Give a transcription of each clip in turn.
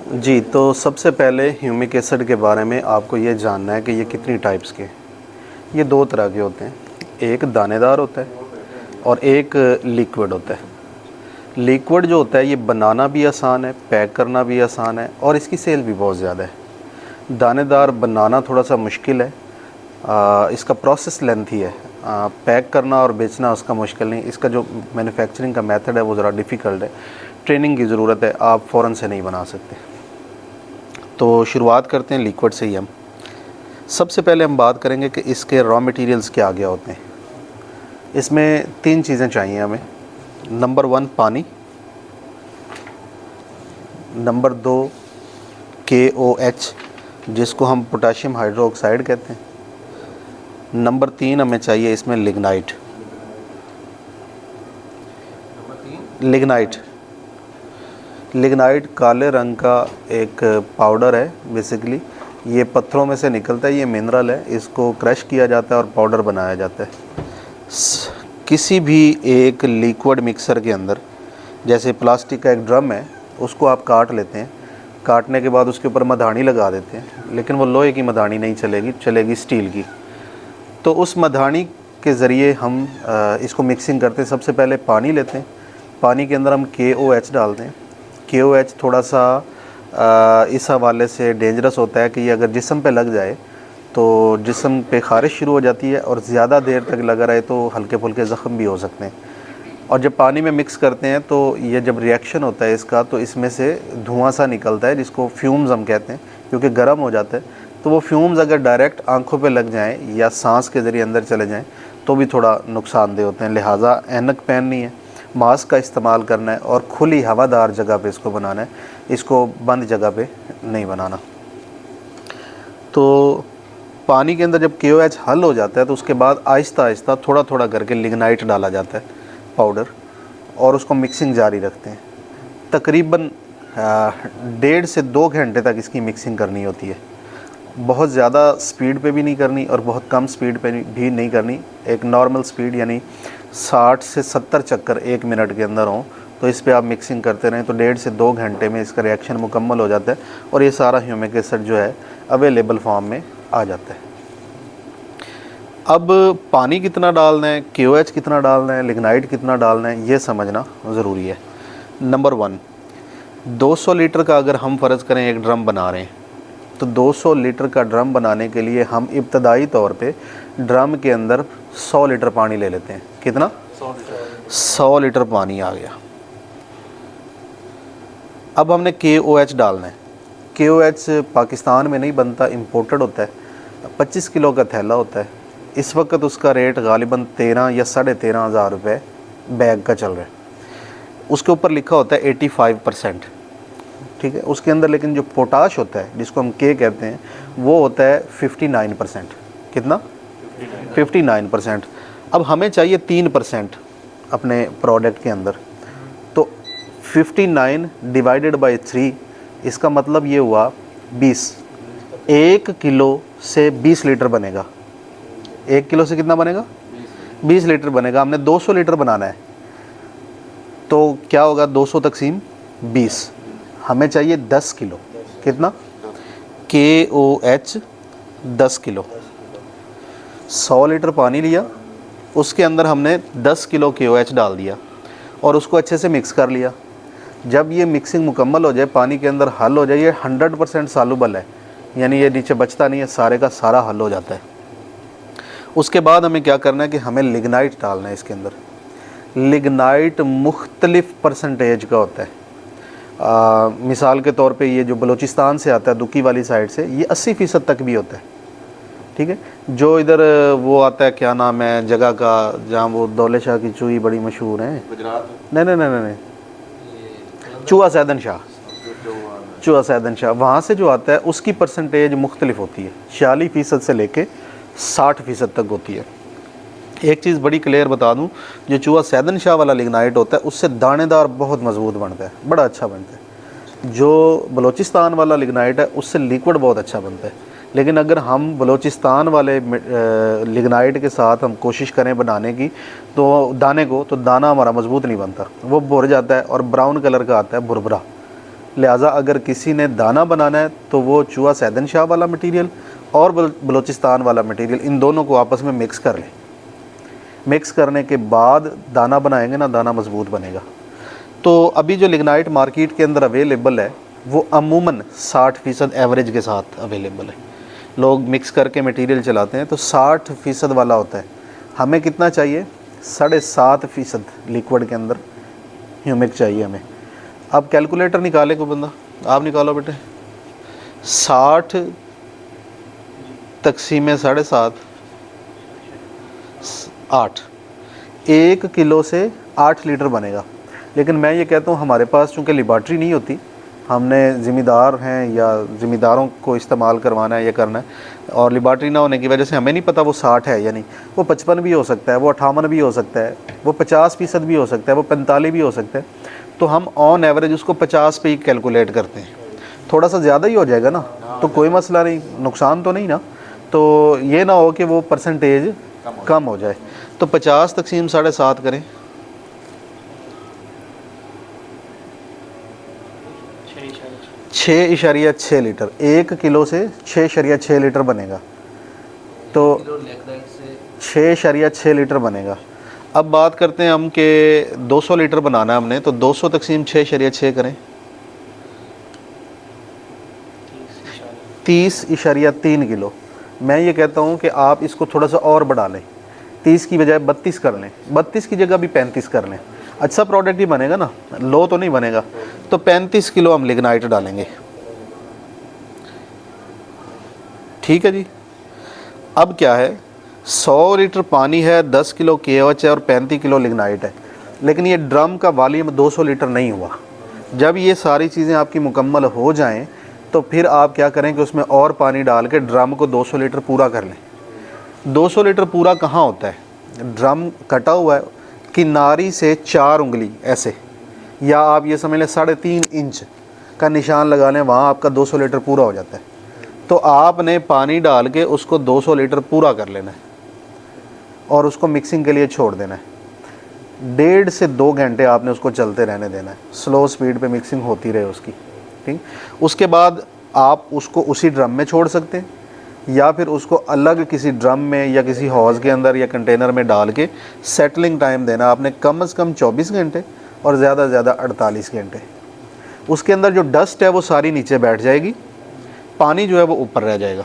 जी, तो सबसे पहले ह्यूमिक एसिड के बारे में आपको ये जानना है कि ये कितनी टाइप्स के। ये दो तरह के होते हैं, एक दानेदार होता है और एक लिक्विड होता है। लिक्विड जो होता है ये बनाना भी आसान है, पैक करना भी आसान है और इसकी सेल भी बहुत ज़्यादा है। दानेदार बनाना थोड़ा सा मुश्किल है, इसका प्रोसेस लेंथी है। पैक करना और बेचना उसका मुश्किल नहीं, इसका जो मैन्युफैक्चरिंग का मेथड है वो ज़रा डिफ़िकल्ट है, ट्रेनिंग की ज़रूरत है, आप फ़ौरन से नहीं बना सकते। तो शुरुआत करते हैं लिक्विड से ही। हम सबसे पहले हम बात करेंगे कि इसके रॉ मटेरियल्स क्या क्या होते हैं। इसमें तीन चीज़ें चाहिए हमें। नंबर 1 पानी, नंबर 2 KOH जिसको हम पोटाशियम हाइड्रोक्साइड कहते हैं, नंबर 3 हमें चाहिए इसमें लिग्नाइट। लिग्नाइट लिग्नाइट काले रंग का एक पाउडर है। बेसिकली ये पत्थरों में से निकलता है, ये मिनरल है, इसको क्रश किया जाता है और पाउडर बनाया जाता है। किसी भी एक लिक्विड मिक्सर के अंदर, जैसे प्लास्टिक का एक ड्रम है, उसको आप काट लेते हैं, काटने के बाद उसके ऊपर मधानी लगा देते हैं, लेकिन वो लोहे की मधानी नहीं चलेगी, चलेगी स्टील की। तो उस मधानी के ज़रिए हम इसको मिक्सिंग करते हैं। सबसे पहले पानी लेते हैं, पानी के अंदर हम KOH डालते हैं। KOH थोड़ा सा इस हवाले से डेंजरस होता है कि ये अगर जिस्म पे लग जाए तो जिस्म पे ख़ारिश शुरू हो जाती है और ज़्यादा देर तक लगा रहे तो हल्के फुल्के ज़ख़म भी हो सकते हैं। और जब पानी में मिक्स करते हैं तो ये जब रिएक्शन होता है इसका, तो इसमें से धुआं सा निकलता है जिसको फ्यूम्स हम कहते हैं, क्योंकि गर्म हो जाता है। तो वो फ्यूम्स अगर डायरेक्ट आंखों पे लग जाएं या सांस के ज़रिए अंदर चले जाएं तो भी थोड़ा नुकसानदेह होते हैं। लिहाजा ऐनक पहननी है, मास्क का इस्तेमाल करना है और खुली हवादार जगह पे इसको बनाना है, इसको बंद जगह पे नहीं बनाना। तो पानी के अंदर जब KOH हल हो जाता है तो उसके बाद आहिस्ता आहिस्ता थोड़ा थोड़ा करके लिग्नाइट डाला जाता है पाउडर, और उसको मिक्सिंग जारी रखते हैं। तकरीबन 1.5 से 2 घंटे तक इसकी मिक्सिंग करनी होती है। बहुत ज़्यादा स्पीड पे भी नहीं करनी और बहुत कम स्पीड पे भी नहीं करनी, एक नॉर्मल स्पीड यानी 60 से 70 चक्कर 1 मिनट के अंदर हों, तो इस पे आप मिक्सिंग करते रहें तो 1.5 से 2 घंटे में इसका रिएक्शन मुकम्मल हो जाता है और ये सारा ह्यूमिक एसिड जो है अवेलेबल फॉर्म में आ जाता है। अब पानी कितना डालना है, KOH कितना डालना है, लिग्नाइट कितना डालना है, ये समझना ज़रूरी है। नंबर 1, 200 लीटर का अगर हम फ़र्ज़ करें एक ड्रम बना रहे हैं तो 200 लीटर का ड्रम बनाने के लिए हम इब्तदाई तौर पे ड्रम के अंदर 100 लीटर पानी ले लेते हैं। कितना? 100 लीटर पानी आ गया। अब हमने KOH डालना है। KOH पाकिस्तान में नहीं बनता, इम्पोर्टेड होता है। 25 किलो का थैला होता है। इस वक्त उसका रेट गालिबन 13 या 13,500 रुपये बैग का चल रहा है। उसके ऊपर लिखा होता है 85%, ठीक है। उसके अंदर लेकिन जो पोटाश होता है, जिसको हम K कहते हैं, वो होता है 59%। कितना? 59%। अब हमें चाहिए 3% अपने प्रोडक्ट के अंदर, तो 59 डिवाइडेड बाई 3, इसका मतलब ये हुआ 20। 1 किलो से 20 लीटर बनेगा। 1 किलो से कितना बनेगा? 20 लीटर बनेगा। हमने 200 लीटर बनाना है तो क्या होगा? 200 तकसीम 20, हमें चाहिए 10 किलो। कितना? KOH 10 kilo. 100 लीटर पानी लिया, उसके अंदर हमने 10 किलो KOH डाल दिया और उसको अच्छे से मिक्स कर लिया। जब ये मिक्सिंग मुकम्मल हो जाए, पानी के अंदर हल हो जाए, ये 100% सालुबल है, यानी ये नीचे बचता नहीं है, सारे का सारा हल हो जाता है। उसके बाद हमें क्या करना है कि हमें लिग्नाइट डालना है इसके अंदर। लिग्नाइट मुख्तलिफ़ परसेंटेज का होता है। मिसाल के तौर पे ये जो बलूचिस्तान से आता है, दुकी वाली साइड से, ये 80% तक भी होता है, ठीक है। जो इधर वो आता है, क्या नाम है जगह का, जहाँ वो दौले शाह की चूई बड़ी मशहूर है, गुजरात। नहीं, चूहा सैदन शाह, चूहा सैदन शाह, वहाँ से जो आता है उसकी परसेंटेज मुख्तलिफ होती है। 46% से लेके 60% तक होती है। एक चीज़ बड़ी क्लियर बता दूं, जो चूहा सैदन शाह वाला लिग्नाइट होता है उससे दानेदार बहुत मजबूत बनता है, बड़ा अच्छा बनता है। जो बलूचिस्तान वाला लिग्नाइट है उससे लिक्विड बहुत अच्छा बनता है। लेकिन अगर हम बलूचिस्तान वाले लिग्नाइट के साथ हम कोशिश करें बनाने की तो दाने को, तो दाना हमारा मजबूत नहीं बनता, वो भुर जाता है और ब्राउन कलर का आता है, भुरभुरा। लिहाजा अगर किसी ने दाना बनाना है तो वो चूहा सैदन शाह वाला मटेरियल और बलूचिस्तान वाला मटेरियल, इन दोनों को आपस में मिक्स कर लें। मिक्स करने के बाद दाना बनाएंगे ना, दाना मजबूत बनेगा। तो अभी जो लिग्नाइट मार्केट के अंदर अवेलेबल है वो अमूमन 60% एवरेज के साथ अवेलेबल है। लोग मिक्स करके मटेरियल चलाते हैं तो 60% वाला होता है। हमें कितना चाहिए? 7.5% लिक्विड के अंदर ह्यूमिक चाहिए हमें। अब कैलकुलेटर निकाले को बंदा, आप निकालो बेटे। 60 तक़सीम 7.5 8, 1 किलो से 8 लीटर बनेगा। लेकिन मैं ये कहता हूँ हमारे पास चूँकि लेबॉर्ट्री नहीं होती, हमने ज़िम्मेदार हैं या ज़िम्मेदारों को इस्तेमाल करवाना है या करना है, और लेबॉर्ट्री ना होने की वजह से हमें नहीं पता वो 60 है या नहीं। वो 55 भी हो सकता है, वो 58 भी हो सकता है, वो 50% भी हो सकता है, वो 45 भी हो सकता है। तो हम ऑन एवरेज उसको 50 पे ही कैलकुलेट करते हैं। थोड़ा सा ज़्यादा ही हो जाएगा ना तो कोई मसला नहीं, नुकसान तो नहीं ना। तो ये ना हो कि वो परसेंटेज कम हो जाए। तो 50 तक़सीम 7.5 करें, 6.6 लीटर। 1 किलो से 6.6 लीटर बनेगा, तो 6.6 लीटर बनेगा। अब बात करते हैं हम कि 200 लीटर बनाना है हमने, तो 200 तक़सीम 6.6 करें, 30.3 किलो। मैं ये कहता हूँ कि आप इसको थोड़ा सा और बढ़ा लें, 30 की बजाय 32 कर लें, 32 की जगह भी 35 कर लें। अच्छा प्रोडक्ट ही बनेगा ना, लो तो नहीं बनेगा। तो 35 किलो हम लिग्नाइट डालेंगे, ठीक है जी। अब क्या है, 100 लीटर पानी है, 10 किलो KOH है और 35 किलो लिग्नाइट है। लेकिन ये ड्रम का वॉल्यूम 200 लीटर नहीं हुआ। जब ये सारी चीज़ें आपकी मुकम्मल हो जाएं तो फिर आप क्या करें कि उसमें और पानी डाल के ड्रम को 200 लीटर पूरा कर लें। 200 लीटर पूरा कहाँ होता है? ड्रम कटा हुआ है, किनारी से 4 उंगली ऐसे, या आप ये समझ लें 3.5 इंच का निशान लगा लें, वहाँ आपका 200 लीटर पूरा हो जाता है। तो आपने पानी डाल के उसको 200 लीटर पूरा कर लेना है और उसको मिक्सिंग के लिए छोड़ देना है। 1.5 से 2 घंटे आपने उसको चलते रहने देना है, स्लो स्पीड पे मिक्सिंग होती रहे उसकी, ठीक। उसके बाद आप उसको उसी ड्रम में छोड़ सकते हैं या फिर उसको अलग किसी ड्रम में या किसी हौज़ के अंदर या कंटेनर में डाल के सेटलिंग टाइम देना आपने कम से कम 24 घंटे और ज़्यादा से ज़्यादा 48 घंटे। उसके अंदर जो डस्ट है वो सारी नीचे बैठ जाएगी, पानी जो है वो ऊपर रह जाएगा।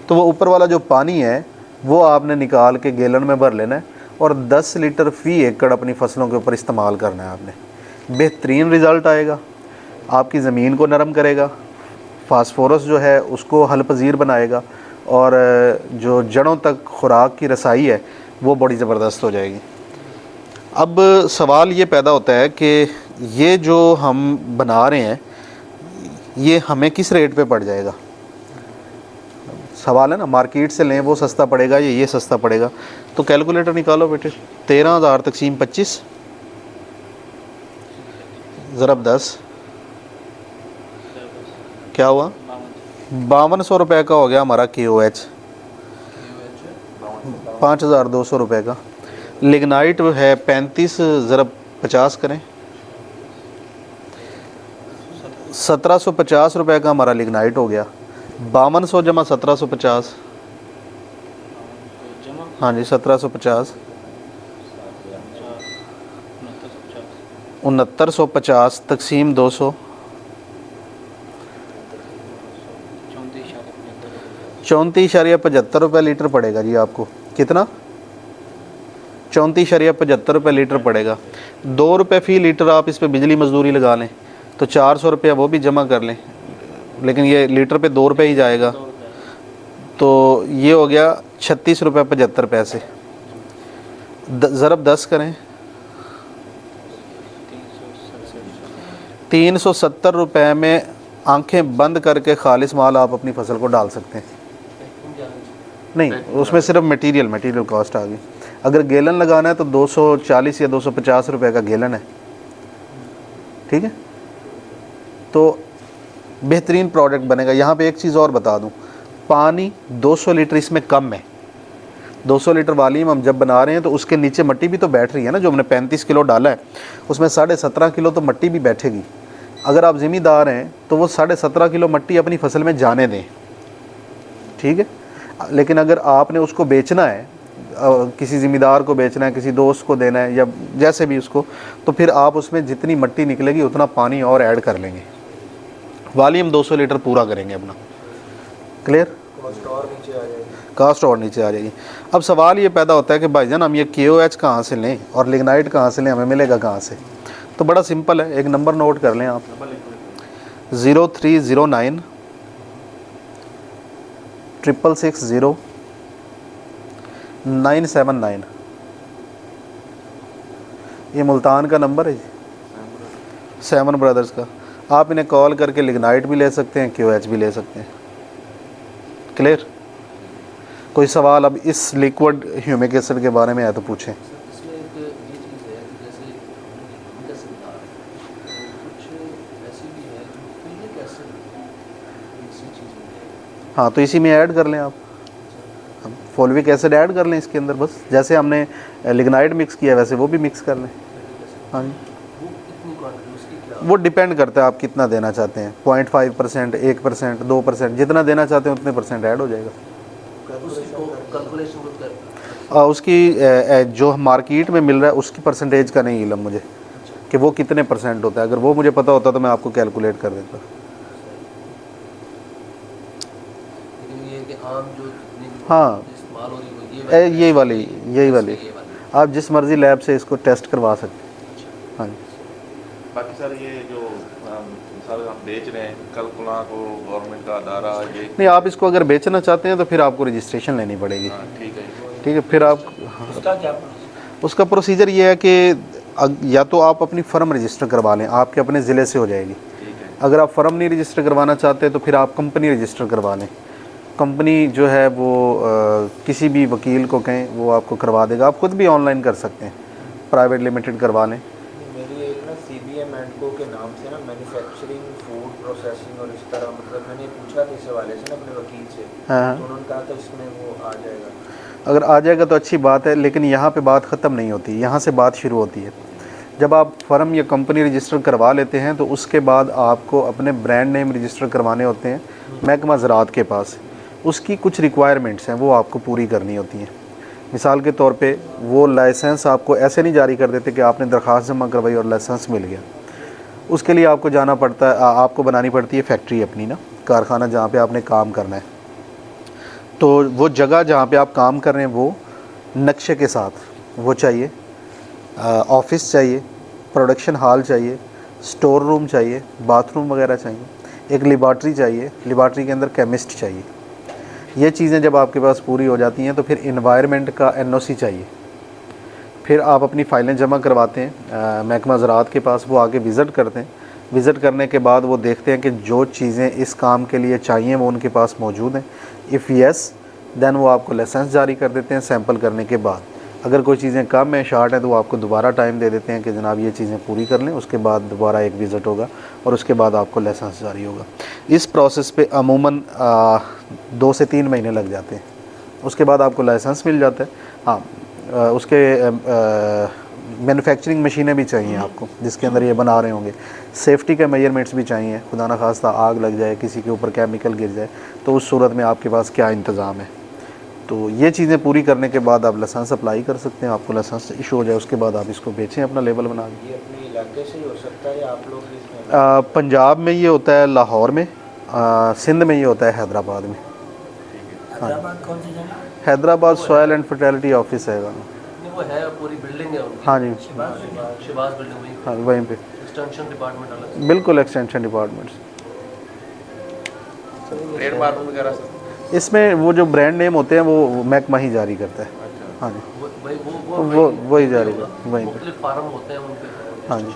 तो वो ऊपर वाला जो पानी है वो आपने निकाल के गैलन में भर लेना है और 10 लीटर फ़ी एकड़ अपनी फसलों के ऊपर इस्तेमाल करना है आपने। बेहतरीन रिज़ल्ट आएगा, आपकी ज़मीन को नरम करेगा, फास्फोरस जो है उसको हल पजीर बनाएगा और जो जड़ों तक खुराक की रसाई है वो बड़ी ज़बरदस्त हो जाएगी। अब सवाल ये पैदा होता है कि ये जो हम बना रहे हैं ये हमें किस रेट पे पड़ जाएगा? सवाल है ना, मार्केट से लें वो सस्ता पड़ेगा या ये सस्ता पड़ेगा? तो कैलकुलेटर निकालो बेटे। 13,000 तक़सीम 25 ज़रब 10 क्या हुआ? 5200 रुपये का हो गया हमारा KOH, 5200 रुपये का। लिग्नाइट है 35 ज़रब 50 करें, 1750 रुपये का हमारा लिग्नाइट हो गया। 5200 जमा 1750, हाँ जी 1750, 6950 तक़सीम 200, 34.75 रुपये लीटर पड़ेगा जी आपको। कितना? 34.75 रुपये लीटर पड़ेगा। 2 रुपये फ़ी लीटर आप इस पर बिजली मजदूरी लगा लें तो 400 रुपया वो भी जमा कर लें, लेकिन ये लीटर पे 2 रुपये ही जाएगा। तो ये हो गया 36 रुपये 75 पैसे। ज़रब 10 करें, 370 रुपये में आंखें बंद करके खालिस माल आप अपनी फसल को डाल सकते हैं। नहीं, उसमें सिर्फ मटेरियल कॉस्ट आ गई। अगर गैलन लगाना है तो 240 या 250 रुपये का गैलन है, ठीक है। तो बेहतरीन प्रोडक्ट बनेगा। यहाँ पे एक चीज़ और बता दूँ, पानी 200 लीटर इसमें कम है। 200 लीटर वाली हम जब बना रहे हैं तो उसके नीचे मिट्टी भी तो बैठ रही है ना, जो हमने 35 किलो डाला है उसमें 17.5 किलो तो मिट्टी भी बैठेगी। अगर आप ज़िम्मेदार हैं तो वो 17.5 किलो मट्टी अपनी फसल में जाने दें, ठीक है। लेकिन अगर आपने उसको बेचना है, किसी ज़िम्मेदार को बेचना है, किसी दोस्त को देना है या जैसे भी उसको, तो फिर आप उसमें जितनी मट्टी निकलेगी उतना पानी और ऐड कर लेंगे। वॉल्यूम 200 लीटर पूरा करेंगे अपना। क्लियर? कास्ट और नीचे आ जाएगी। अब सवाल ये पैदा होता है कि भाईजान हम ये KOH कहाँ से लें और लिग्नाइट कहाँ से लें, हमें मिलेगा कहाँ से? तो बड़ा सिंपल है, एक नंबर नोट कर लें आप, 0309 660 979। ये मुल्तान का नंबर है जी, सैमन ब्रदर्स का। आप इन्हें कॉल करके लिग्नाइट भी ले सकते हैं, KOH भी ले सकते हैं। क्लियर? कोई सवाल अब इस लिक्विड ह्यूमिक एसिड के बारे में है तो पूछें। इसमें एक ये चीज़ है कि जैसे ह्यूमिक एसिड था, तो कुछ ऐसी भी है जो फ्यूरिक एसिड इसी चीज़ में है। हाँ, तो इसी में ऐड कर लें आप, फोल्विक एसिड ऐड कर लें इसके अंदर, बस जैसे हमने लिग्नाइट मिक्स किया वैसे वो भी मिक्स कर लें। हाँ जी, वो कितनी क्वांटिटी उसकी क्या? वो डिपेंड करता है आप कितना देना चाहते हैं, 0.5%, 1%, 2%, जितना देना चाहते हैं उतने परसेंट ऐड हो जाएगा। उसकी कैलकुलेशन को कर उसकी जो मार्केट में मिल रहा है उसकी परसेंटेज का नहीं इल्म मुझे कि वो कितने परसेंट होता है। अगर वो मुझे पता होता तो मैं आपको कैलकुलेट कर देता। लेकिन ये कि आम जो जितनी भी हाँ, इस्तेमाल हो रही है वो यही वाली आप जिस मर्ज़ी लैब से इसको टेस्ट करवा सकते हैं। हाँ जी। बाकी सर ये जो सर हम बेच रहे हैं, कल्पना को गवर्नमेंट का अदारा ये नहीं, आप इसको अगर बेचना चाहते हैं तो फिर आपको रजिस्ट्रेशन लेनी पड़ेगी। हाँ, ठीक है। ठीक है, फिर आप उसका क्या? उसका प्रोसीजर ये है कि या तो आप अपनी फ़र्म रजिस्टर करवा लें, आपके अपने ज़िले से हो जाएगी। ठीक है। अगर आप फ़र्म नहीं रजिस्टर करवाना चाहते तो फिर आप कंपनी रजिस्टर करवा लें। कंपनी जो है वो किसी भी वकील को कहें, वो आपको करवा देगा। आप खुद भी ऑनलाइन कर सकते हैं, प्राइवेट लिमिटेड करवा लें। मेरी एक ना CBM एंड को के नाम से ना मैन्युफैक्चरिंग, फूड प्रोसेसिंग और इस तरह, मतलब मैंने पूछा था इस हवाले से ना अपने वकील से, हाँ, तो उन्होंने कहा था इसमें वो आ जाएगा। अगर आ जाएगा तो अच्छी बात है, लेकिन यहाँ पे बात ख़त्म नहीं होती, यहाँ से बात शुरू होती है। जब आप फ़र्म या कंपनी रजिस्टर करवा लेते हैं तो उसके बाद आपको अपने ब्रांड नेम रजिस्टर करवाने होते हैं महकमा ज़राअत के पास। उसकी कुछ रिक्वायरमेंट्स हैं, वो आपको पूरी करनी होती हैं। मिसाल के तौर पे वो लाइसेंस आपको ऐसे नहीं जारी कर देते कि आपने दरख्वास्त जमा करवाई और लाइसेंस मिल गया। उसके लिए आपको जाना पड़ता है, आपको बनानी पड़ती है फैक्ट्री अपनी ना, कारखाना जहाँ पे आपने काम करना है। तो वो जगह जहाँ पे आप काम कर रहे हैं वो नक्शे के साथ वो चाहिए, ऑफिस चाहिए, प्रोडक्शन हॉल चाहिए, स्टोर रूम चाहिए, बाथरूम वगैरह चाहिए, एक लेबॉर्ट्री चाहिए, लेबॉर्ट्री के अंदर केमिस्ट चाहिए। ये चीज़ें जब आपके पास पूरी हो जाती हैं तो फिर इन्वायरमेंट का NOC चाहिए। फिर आप अपनी फ़ाइलें जमा करवाते हैं महकमा ज़राअत के पास, वो आके विज़िट करते हैं। विज़िट करने के बाद वो देखते हैं कि जो चीज़ें इस काम के लिए चाहिए वो उनके पास मौजूद हैं। इफ़ येस, देन वो आपको लाइसेंस जारी कर देते हैं सैंपल करने के बाद। अगर कोई चीज़ें कम है, शार्ट है, तो वो आपको दोबारा टाइम दे देते हैं कि जनाब ये चीज़ें पूरी कर लें। उसके बाद दोबारा एक विज़िट होगा और उसके बाद आपको लाइसेंस जारी होगा। इस प्रोसेस पे अमूमन 2 से 3 महीने लग जाते हैं। उसके बाद आपको लाइसेंस मिल जाता है। हाँ, उसके मैन्युफैक्चरिंग मशीनें भी चाहिए आपको जिसके अंदर ये बना रहे होंगे। सेफ्टी के मेजरमेंट्स भी चाहिए, खुदा न खास्ता आग लग जाए, किसी के ऊपर केमिकल गिर जाए तो उस सूरत में आपके पास क्या इंतज़ाम है। तो ये चीज़ें पूरी करने के बाद आप लाइसेंस अप्लाई कर सकते हैं। आपको लाइसेंस इशू हो जाए उसके बाद आप इसको बेचें अपना लेबल बना के। ये अपने इलाके से ही हो सकता है या आप लोग भी इसमें? पंजाब में ये होता है, लाहौर में, सिंध में ये होता है, हैदराबाद में। हैदराबाद कौन सी जगह? Hyderabad soil and fertility office है। नहीं, वो है पूरी बिल्डिंग है उनकी। हाँ जी, शिबाज बिल्डिंग वहीं हाँ वहीं पे, एक्सटेंशन डिपार्टमेंट अलग से। बिल्कुल एक्सटेंशन डिपार्टमेंट्स। ट्रेडमार्क वगैरह सर? इसमें वो जो ब्रांड नेम होते हैं वो महकमा ही जारी करता है। हाँ जी, वही जारी करता है वहीं पे। मुख्तलिफ फार्म होते हैं उनके। हाँ जी,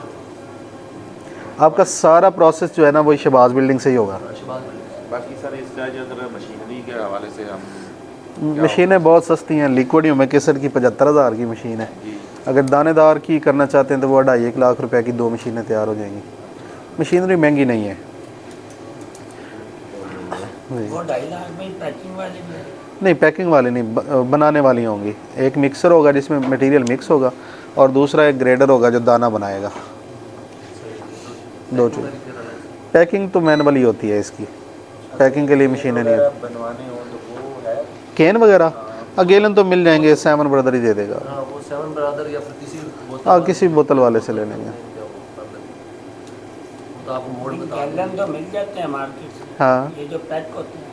आपका सारा प्रोसेस जो है ना वही शहबाज बिल्डिंग से ही होगा। शिबाज बिल्डिंग। बाकी सर इसका जो अगर मशीनरी के हवाले से हम मशीनें बहुत सस्ती हैं। लिक्विड ह्यूमिक एसिड की 75,000 की मशीन है। जी अगर दानेदार की करना चाहते हैं तो वो 2.5-1 लाख रुपए की 2 मशीनें तैयार हो जाएंगी। मशीनरी महंगी नहीं है। वो 2.5 लाख में पैकिंग वाली भी है? नहीं, पैकिंग वाली नहीं, बनाने वाली होंगी। एक मिक्सर होगा जिसमें मटेरियल मिक्स होगा और दूसरा एक ग्रेडर होगा जो दाना बनाएगा। 2 चीज़। पैकिंग तो मैनुअली होती है इसकी, पैकिंग के लिए मशीनें नहीं वगैरह है। बनवाने हो तो वो है। कैन वगैरह गैलन तो मिल जाएंगे, सेवन ब्रदर ही दे देगा। हाँ वो सेवन ब्रदर या फिर किसी बोतल हाँ वाले किसी बोतल वाले से ले लेंगे। क्या वो कर लेंगे। तो आपको मोड बता देंगे। गैलन तो मिल जाते हैं मार्केट से। हाँ ये जो पैक होते हैं,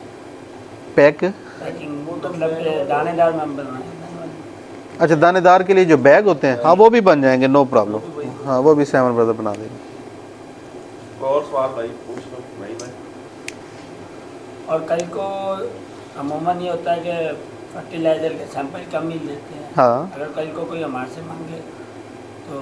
पैक, पैकिंग वो तो मतलब दानेदार में बनवाए। अच्छा दानेदार के लिए जो बैग होते हैं, हाँ वो भी बन जाएंगे, नो प्रॉब्लम। हाँ वो भी सेवन ब्रदर बना देंगे। और सवाल भाई पूछ लो भाई। और कल को अमूमन ये होता है कि फर्टिलाइज़र के सैंपल कम ही लेते हैं। हाँ अगर कल को कोई हमारे से मांगे तो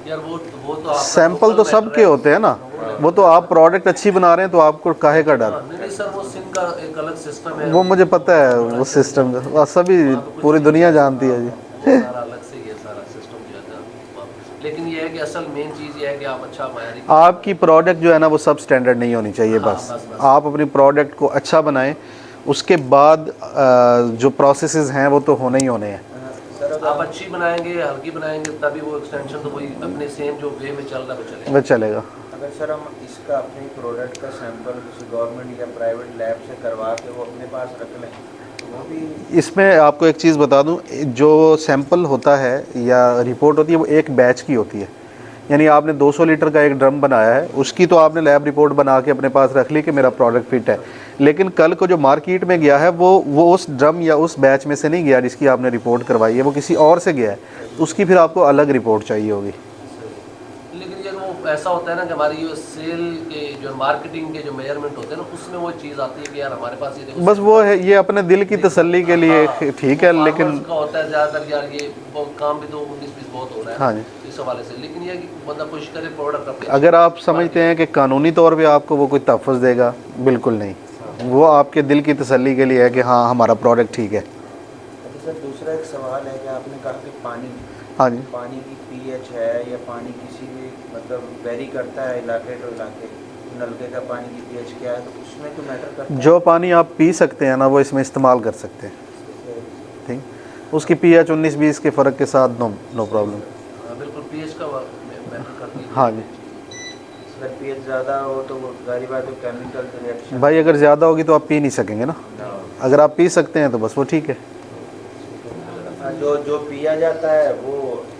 यार वो तो आपका सैंपल local तो matter सबके है। होते हैं ना, वो तो आप प्रोडक्ट अच्छी बना रहे हैं तो आपको काहे का डर। हाँ, नहीं सर वो सिम का एक अलग सिस्टम है। वो मुझे पता है वो सिस्टम का, वो सभी पूरी दुनिया जानती है जी। वो सारा अलग से ही है सारा सिस्टम जो है। लेकिन ये है कि असल मेन चीज़ ये है कि आप अच्छा मायारी आपकी प्रोडक्ट जो है ना वो सब स्टैंडर्ड नहीं होनी चाहिए। हाँ, बस बस। आप अपनी प्रोडक्ट को अच्छा बनाएं, उसके बाद जो प्रोसेसेस हैं वो तो होने ही होने हैं। सर आप अगर अच्छी बनाएंगे हल्की बनाएंगे तभी वो एक्सटेंशन तो वही अपने सेम जो वे में चल रहा है वो चलेगा। वो चलेगा। अगर सर हम इसका अपने प्रोडक्ट का सैंपल किसी गवर्नमेंट या प्राइवेट लैब से करवा के वो अपने पास रख लें तो वो भी। इसमें आपको एक चीज़ बता दूं, जो सैंपल होता है या रिपोर्ट होती है वो एक बैच की होती है। यानी आपने 200 लीटर का एक ड्रम बनाया है, उसकी तो आपने लैब रिपोर्ट बना के अपने पास रख ली कि मेरा प्रोडक्ट फिट है, लेकिन कल को जो मार्केट में गया है वो उस ड्रम या उस बैच में से नहीं गया जिसकी आपने रिपोर्ट करवाई है, वो किसी और से गया है, तो उसकी फिर आपको अलग रिपोर्ट चाहिए होगी। लेकिन ये वो ऐसा होता है ना कि हमारी जो सेल के जो मार्केटिंग के जो मेजरमेंट होते हैं ना उसमें वो चीज़ आती है कि यार हमारे पास ये देखो बस वो है, ये अपने दिल की तसल्ली के लिए हाँ, ठीक है, लेकिन farmers का होता है ज़्यादातर यार ये काम भी तो 19-20 बहुत हो रहा है हाँ जी। इस हवाले से। लेकिन ये है कि बंदा कोशिश करे प्रोडक्ट अपने अगर आप समझते हैं कि कानूनी तौर पे आपको वो कोई तहफ़्फ़ुज़ देगा, बिल्कुल नहीं, वो आपके दिल की तसल्ली के लिए है कि हाँ हमारा प्रोडक्ट ठीक है। अच्छा सर दूसरा एक सवाल है कि आपने कहा कि हाँ जी। पानी की पीएच है या पानी किसी भी मतलब वेरी करता है इलाके टू इलाके, नलके का पानी की पीएच क्या है, तो उसमें तो मैटर करता है। जो पानी आप पी सकते हैं ना वो इसमें इस्तेमाल कर सकते हैं, ठीक। उसकी पीएच 19-20 के फ़र्क के साथ नो प्रॉब्लम। बिल्कुल पीएच का मैटर करती है। हाँ जी अगर पीएच ज़्यादा हो तो वो जारी बात है केमिकल रिएक्शन। भाई, अगर ज़्यादा होगी तो आप पी नहीं सकेंगे ना, अगर आप पी सकते हैं तो बस वो ठीक है, जो पिया जाता है वो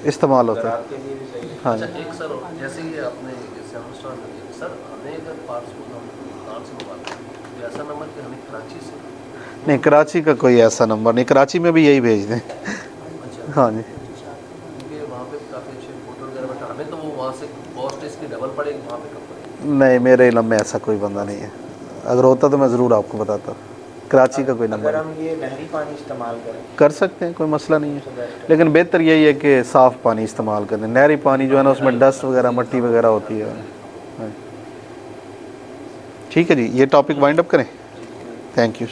इस्तेमाल होता है। आपके लिए भी सही है। हाँ अच्छा जी। एक सर जैसे ये आपने सर हमें अगर पार्सल हम कहाँ से मंगाते हैं तो ऐसा नंबर कि हमें कराची से नहीं, कराची का कोई ऐसा नंबर नहीं, कराची में भी यही भेज दें। अच्छा हाँ जी। क्योंकि वहाँ पे काफ़ी अच्छे फोटो वगैरह बट हमें तो वो वहाँ से कॉस्ट इसकी डबल पड़ेगी वहाँ पे कम पड़ेगी। नहीं, मेरे इल्म में ऐसा कोई बंदा नहीं है, अगर होता तो मैं ज़रूर आपको बताता। कराची का कोई नंबर अगर नहीं। हम ये नहरी पानी इस्तेमाल करें कर सकते हैं, कोई मसला नहीं तो है, बेस्ट है। लेकिन बेहतर यही है कि साफ़ पानी इस्तेमाल करें। नहरी पानी जो है ना उसमें डस्ट वगैरह मट्टी वगैरह होती है। हाँ। ठीक है जी, ये टॉपिक वाइंड अप करें। Thank you.